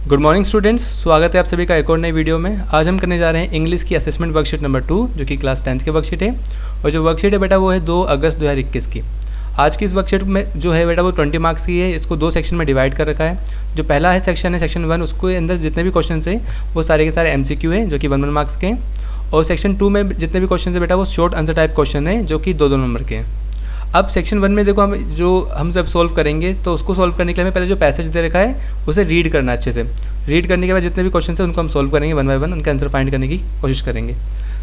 Good morning students, स्वागत है आप सभी का एक और नई वीडियो में। आज हम करने जा रहे हैं इंग्लिश की असेसमेंट वर्कशीट नंबर 2 जो कि क्लास 10th की वर्कशीट है। और जो वर्कशीट है बेटा वो है 2 अगस्त 2021 की। आज की इस वर्कशीट में जो है बेटा वो 20 मार्क्स की है। इसको 2 सेक्शन में डिवाइड कर रखा है। जो पहला है सेक्शन 1, उसके अंदर जितने भी क्वेश्चन है वो सारे के सारे MCQ है जो कि 1 मार्क्स के हैं। और सेक्शन 2 में जितने भी क्वेश्चन है बेटा वो शॉर्ट आंसर टाइप क्वेश्चन है जो कि 2 नंबर के हैं। अब सेक्शन 1 में देखो हम जब सॉल्व करेंगे तो उसको सॉल्व करने के लिए हमें पहले जो पैसेज दे रखा है उसे रीड करना अच्छे से। रीड करने के बाद जितने भी क्वेश्चन हैं उनको हम सॉल्व करेंगे 1 बाय 1, उनका आंसर फाइंड करने की कोशिश करेंगे।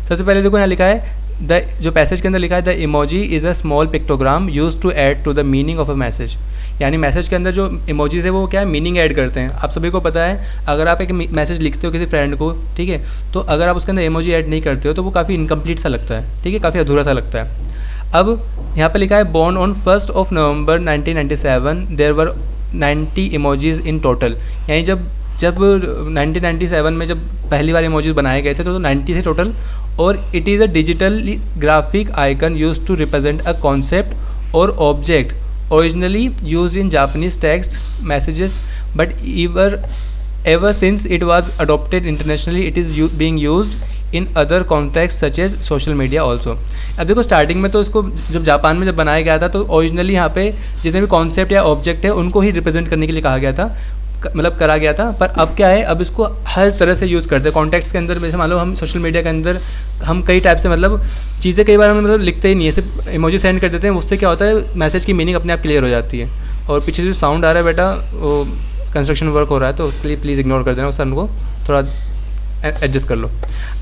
सबसे पहले देखो यहाँ लिखा है जो पैसेज के अंदर लिखा है the emoji is a small pictogram use to add to the meaning of a message. यानी मैसेज के अंदर जो इमोजीज है वो क्या है, मीनिंग ऐड करते हैं। आप सभी को पता है अगर आप एक मैसेज लिखते हो किसी फ्रेंड को, ठीक है, तो अगर आप उसके अंदर इमोजी ऐड नहीं करते हो तो वो काफ़ी इनकम्प्लीट सा लगता है, ठीक है, काफ़ी अधूरा सा लगता है। अब यहाँ पे लिखा है born on 1 November 1997 there were 90 emojis in total. यानी जब 1997 में जब पहली बार इमोजीज बनाए गए थे तो 90 थे टोटल। और it is a digital graphic icon use to represent a concept और object originally used in Japanese text messages but ever since it was adopted internationally it is being used in other contexts such as social media also। अब देखो starting में तो इसको जब Japan में जब बनाया गया था तो ओरिजिनली यहाँ पे जितने भी कॉन्सेप्ट या ऑब्जेक्ट है उनको ही रिप्रेजेंट करने के लिए कहा गया था, मतलब करा गया था। पर अब क्या है, अब इसको हर तरह से यूज़ करते हैं कॉन्टेक्स्ट के अंदर। जैसे मान लो हम सोशल मीडिया के अंदर हम कई टाइप से मतलब चीज़ें कई बार हम मतलब लिखते ही नहीं है, सिर्फ इमोजी सेंड कर देते हैं। उससे क्या होता है, मैसेज की मीनिंग अपने आप क्लियर हो जाती है। और पीछे जो साउंड आ रहा है बेटा वो कंस्ट्रक्शन वर्क हो रहा है तो उसके लिए प्लीज़ इग्नोर कर देना, उस साउंड को थोड़ा एडजस्ट कर लो।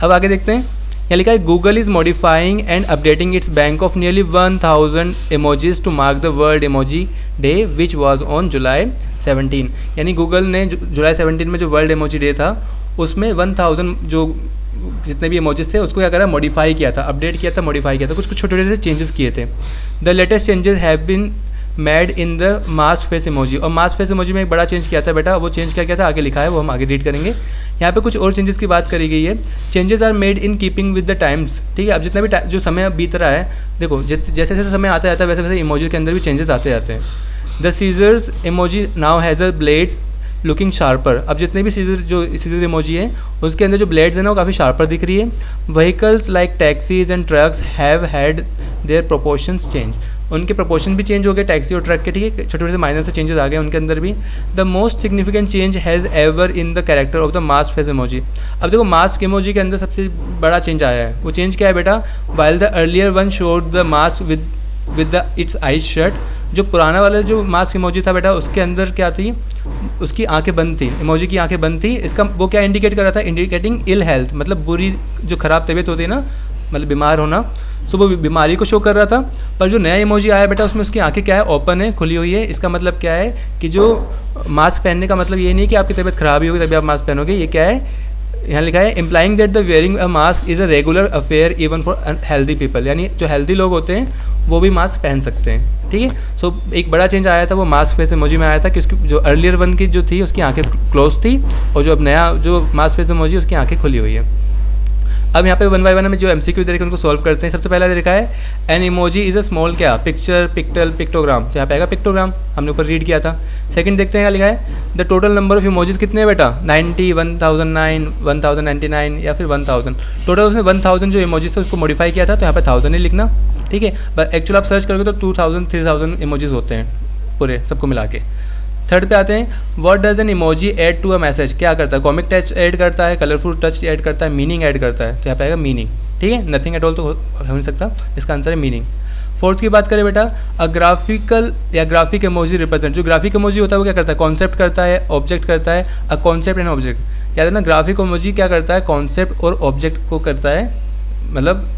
अब आगे देखते हैं, यहाँ लिखा है Google is modifying and updating its bank of nearly 1000 emojis to mark the world emoji day which was on July 17। यानी गूगल ने जुलाई 17 में जो वर्ल्ड इमोजी डे था उसमें 1000 जो जितने भी इमोजीज थे उसको क्या करा, मॉडिफाई किया था, अपडेट किया था, मॉडिफाई किया था, कुछ छोटे छोटे से चेंजेस किए थे। The latest changes have been made in the mask face emoji. और मास्क फेस इमोजी में एक बड़ा चेंज किया था बेटा, वो चेंज क्या किया था आगे लिखा है, वो हम आगे रीड करेंगे। यहाँ पे कुछ और चेंजेस की बात करी गई है। Changes are made in keeping with the times, ठीक है। अब जितना भी जो समय बीत रहा है, देखो जैसे जैसे समय आता जाता है वैसे वैसे इमोजी के अंदर भी चेंजेस आते जाते हैं। The scissors emoji now has a blades looking sharper. अब जितने भी सीजर इमोजी है उसके अंदर जो ब्लेड्स हैं ना वो काफ़ी शार्पर दिख रही है। Vehicles like taxis and trucks have had there proportions change. उनके प्रोपोर्शन भी चेंज हो गए टैक्सी और ट्रक के, ठीक है, छोटे छोटे माइनर से चेंजेस आ गए उनके अंदर भी। The most significant change has ever in the character of the mask face emoji. अब देखो मास्क इमोजी के अंदर सबसे बड़ा चेंज आया है, वो चेंज क्या है बेटा, while the earlier one showed the mask with the it's eyes shut. जो पुराना वाला जो मास्क इमोजी था बेटा उसके अंदर क्या थी, उसकी आंखें बंद थी, इमोजी की आंखें बंद थी। इसका वो क्या इंडिकेट कर रहा था, इंडिकेटिंग इल हेल्थ, मतलब बुरी जो ख़राब तबीयत होती है ना, मतलब बीमार होना, सो वो बीमारी को शो कर रहा था। पर जो नया इमोजी आया बेटा उसमें उसकी आंखें क्या है, ओपन है, खुली हुई है। इसका मतलब क्या है कि जो मास्क पहनने का मतलब ये नहीं कि आपकी तबीयत ख़राब ही होगी तभी आप मास्क पहनोगे। ये क्या है, यहाँ लिखा है implying that the wearing a mask is a regular affair even for healthy people. यानी जो हेल्दी लोग होते हैं वो भी मास्क पहन सकते हैं, ठीक है। सो एक बड़ा चेंज आया था वो मास्क फेस इमोजी में आया था कि उसकी जो अर्लियर वन की जो थी उसकी आंखें क्लोज थी और जो अब नया जो मास्क फेस इमोजी उसकी आंखें खुली हुई है। अब यहाँ पे 1 बाय 1 में जो MCQ दे रखे उनको सॉल्व करते हैं। सबसे पहला दे रखा है N emoji is a small क्या, पिक्चर, पिक्टल, पिक्टोग्राम। तो यहाँ पे आएगा पिक्टोग्राम, हमने ऊपर रीड किया था। सेकंड देखते हैं क्या लिखा है, the total number of emojis कितने हैं बेटा, 90, 1009, 1099 या फिर 1000। टोटल उसने 1000 जो इमोजीज थे उसको मॉडिफाई किया था तो यहाँ पे 1000 ही लिखना, ठीक है। बट एक्चुअल आप सर्च करोगे तो 2000 3000 इमोजीज होते हैं पूरे सबको मिला के। थर्ड पे आते हैं, what does an emoji add to a message. क्या करता है, कॉमिक टच ऐड करता है, कलरफुल टच ऐड करता है, मीनिंग ऐड करता है। तो यहाँ पे आएगा मीनिंग, ठीक है, नथिंग एट ऑल तो हो नहीं सकता, इसका आंसर है मीनिंग। फोर्थ की बात करें बेटा, अ ग्राफिकल या ग्राफिक इमोजी रिप्रेजेंट। जो ग्राफिक इमोजी होता है वो क्या करता है, कॉन्सेप्ट करता है, ऑब्जेक्ट करता है। अ कॉन्सेप्ट एंड ऑब्जेक्ट, याद है ना, ग्राफिक इमोजी क्या करता है, कॉन्सेप्ट और ऑब्जेक्ट को करता है मतलब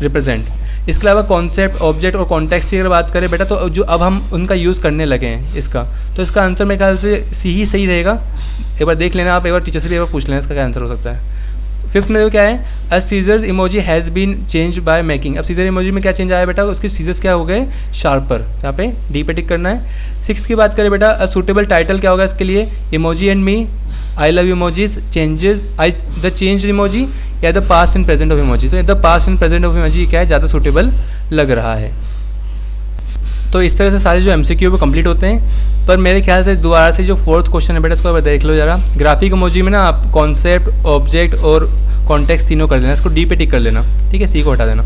रिप्रेजेंट। इसके अलावा कॉन्सेप्ट, ऑब्जेक्ट और कॉन्टेक्स्ट की अगर बात करें बेटा तो जो अब हम उनका यूज़ करने लगे हैं इसका, तो इसका आंसर मेरे ख्याल से सी ही सही रहेगा। एक बार देख लेना आप, एक बार टीचर से भी एक बार पूछ लेना इसका क्या आंसर हो सकता है। फिफ्थ में क्या है, a scissors emoji has been change by making. अब सीजर इमोजी में क्या चेंज आया बेटा, उसके सीजर्स क्या हो गए, शार्पर। यहाँ पे डी पे टिक करना है। सिक्स की बात करें बेटा, अ सूटेबल टाइटल क्या होगा इसके लिए, emoji and me, I love emojis, changes, the change emoji या the past and present of emoji. तो the past and present of emoji क्या है, ज़्यादा सूटेबल लग रहा है। तो इस तरह से सारे जो MCQ वो कंप्लीट होते हैं। पर मेरे ख्याल से दोबारा से जो 4th क्वेश्चन है बेटा इसको देख लो ज़रा। ग्राफिक इमोजी में ना आप कॉन्सेप्ट, ऑब्जेक्ट और कॉन्टेक्स्ट तीनों कर देना, इसको डी पे टिक कर लेना, ठीक है, सी को हटा देना।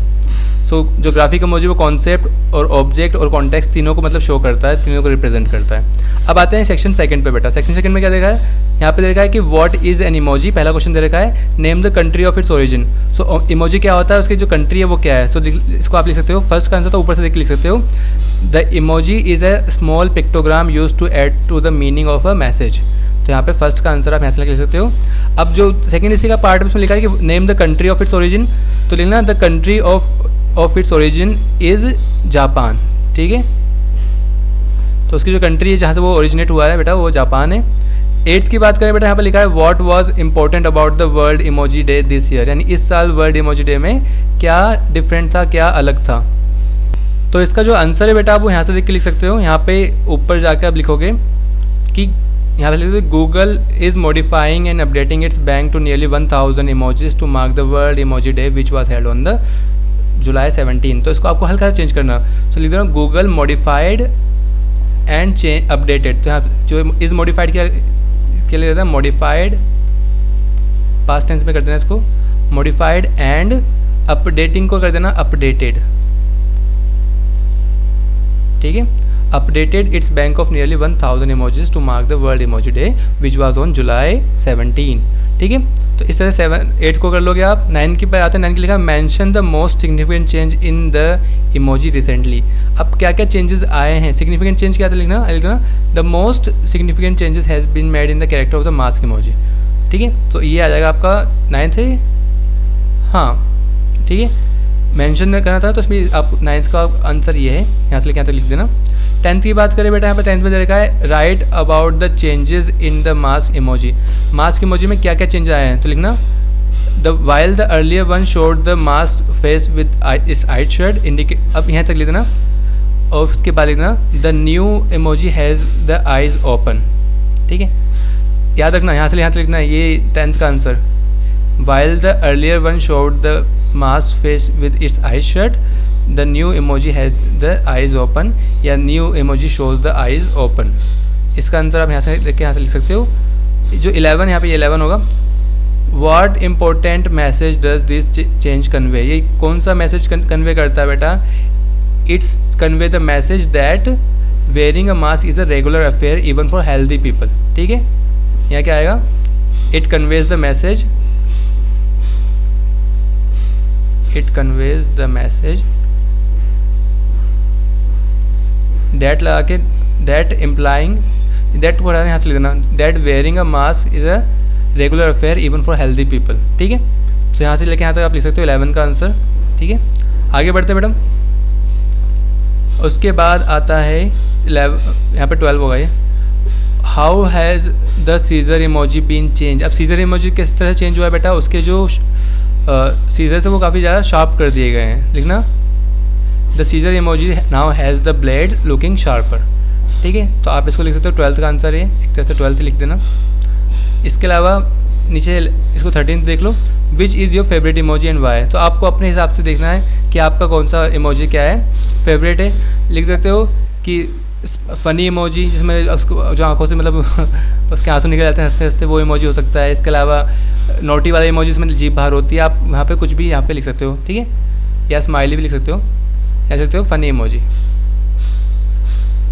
जो ग्राफिक इमोजी वो कॉन्सेप्ट और ऑब्जेक्ट और कॉन्टेक्स्ट तीनों को मतलब शो करता है, तीनों को रिप्रेजेंट करता है। अब आते हैं सेक्शन सेकंड पे बेटा। सेक्शन सेकंड में क्या देखा है, यहाँ पे देखा है कि व्हाट इज़ एन इमोजी। पहला क्वेश्चन दे रखा है name the country of its origin. So emoji क्या होता है, उसकी जो कंट्री है वो क्या है। सो इसको आप लिख सकते हो, फर्स्ट का आंसर तो ऊपर से देख के लिख सकते हो, the emoji is a small pictogram use to add to the meaning of a message. तो यहाँ पे फर्स्ट का आंसर आप यहाँ से लिख सकते हो। अब जो सेकंड इसी का पार्ट उसमें लिखा है कि name the country of its origin, तो लिखना the country of its origin is Japan, ठीक है। तो उसकी जो कंट्री है जहाँ से वो ओरिजिनेट हुआ है बेटा वो जापान है। 8th की बात करें बेटा, यहाँ पर लिखा है what was important about the world emoji day this year, यानी इस साल वर्ल्ड इमोजी डे में क्या डिफरेंट था, क्या अलग था। तो इसका जो आंसर है बेटा आप वो यहाँ से देख के लिख सकते हो। यहाँ पे ऊपर जाकर आप लिखोगे कि यहाँ पे लिखोगे Google is modifying and updating its bank to nearly 1000 emojis to mark the world emoji day which was held on the July 17। तो इसको आपको हल्का सा चेंज करना। तो लिख देना Google modified and change updated. तो यहाँ जो इज़ मॉडिफाइड क्या लिख देना, मॉडिफाइड पास्ट टेंस में कर देना इसको, मॉडिफाइड एंड अपडेटिंग को कर देना अपडेटेड, ठीक है। Updated its bank of nearly 1000 emojis to mark the world emoji day which was on July 17, ठीक है। तो इस तरह 8 को कर लोगे आप। 9 की पर आते हैं। 9 की लिखा mention the most significant change in the emoji recently. अब क्या क्या चेंजेस आए हैं, सिग्निफिकेंट चेंज क्या था लिखना the most significant changes has been made in the character of the mask emoji, ठीक है। तो ये आ जाएगा आपका 9 से, हाँ ठीक है, मेंशन करना था तो इसमें आप 9th का आंसर ये है, यहाँ से लेके यहाँ तक लिख देना। 10th की बात करें बेटा, यहाँ पे 10th में दे रखा है right about the changes in the mask emoji. Mask emoji में क्या क्या चेंज आए हैं, तो लिखना the while the earlier one showed the mask face with इस आइट शर्ट इंडिकेट। अब यहाँ तक लिख देना और उसके बाद लिखना the new emoji has the eyes open, ठीक है। याद रखना यहाँ से यहाँ तक लिखना है, ये 10th का answer. While the earlier one showed the mask face with its eyes shut the new emoji has the eyes open, या new emoji shows the eyes open. इसका आंसर आप यहाँ से लेके यहाँ से लिख सकते हो। जो 11 यहाँ पे ये 11 होगा। What important message does this change convey, ये कौन सा मैसेज कन्वे करता है बेटा। It's convey the message that wearing a mask is a regular affair even for healthy people, ठीक है। यहाँ क्या आएगा, it conveys the message, it conveys the message that लगा के that implying that को यहाँ से लिख देना that wearing a mask is a regular affair even for healthy people, ठीक है। तो यहाँ से लेके यहाँ तक आप लिख सकते हो 11 का आंसर, ठीक है। आगे बढ़ते हैं मैडम। उसके बाद आता है 11, यहाँ पे 12 होगा ये। How has the scissor emoji been change. अब सीजर इमोजी किस तरह चेंज हुआ है बेटा, उसके जो सीजर से वो काफ़ी ज़्यादा शार्प कर दिए गए हैं। लिखना the scissor emoji now has the blade looking sharper, ठीक है। तो आप इसको लिख सकते हो 12th का आंसर है, एक तरह से 12th लिख देना। इसके अलावा नीचे इसको 13th देख लो, which is your favourite emoji and why. तो आपको अपने हिसाब से देखना है कि आपका कौन सा इमोजी क्या है फेवरेट है। लिख सकते हो कि फ़नी इमोजी जिसमें उसको जो आंखों से मतलब उसके आंसू निकल जाते हैं हंसते हंसते, वो इमोजी हो सकता है। इसके अलावा नोटी वाला इमोजी जिसमें जीभ बाहर होती है, आप वहाँ पे कुछ भी यहाँ पे लिख सकते हो, ठीक है। या स्माइली भी लिख सकते हो, या लिख सकते हो funny emoji.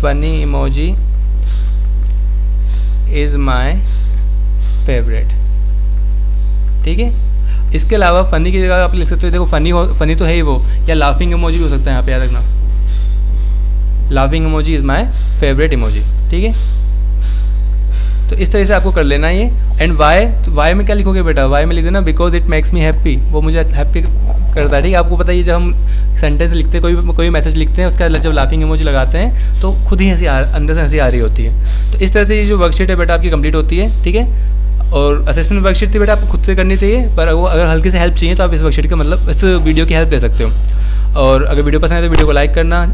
Funny emoji is my favourite, ठीक है। इसके अलावा फ़नी की जगह आप लिख सकते हो, देखो फ़नी तो है ही वो, या लाफिंग इमोजी भी हो सकता है यहाँ पे, याद रखना laughing emoji is my favourite emoji, ठीक है। तो इस तरह से आपको कर लेना ये। एंड वाई, तो वाई में क्या लिखोगे बेटा, वाई में लिख देना because it makes me happy, वो मुझे हैप्पी करता है, ठीक है। आपको पता है जब हम सेंटेंस लिखते हैं, कोई मैसेज लिखते हैं, उसका जब लाफिंग इमोजी लगाते हैं तो खुद ही अंदर से हंसी आ रही होती है। तो इस तरह से ये जो वर्कशीट है बेटा आपकी कंप्लीट होती है, ठीक है। और असेसमेंट वर्कशीट थी बेटा आपको खुद से करनी चाहिए, पर वो अगर हल्की से हेल्प चाहिए तो आप इस वर्कशीट का मतलब इस वीडियो की हेल्प ले सकते हो। और अगर वीडियो पसंद है तो वीडियो को लाइक करना,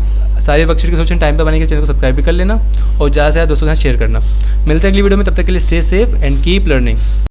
सारे वर्कशीट के सोल्यूशन टाइम पे बनाने के चैनल को सब्सक्राइब भी कर लेना और ज़्यादा से ज़्यादा दोस्तों के साथ शेयर करना। मिलते हैं अगली वीडियो में, तब तक के लिए stay safe and keep learning.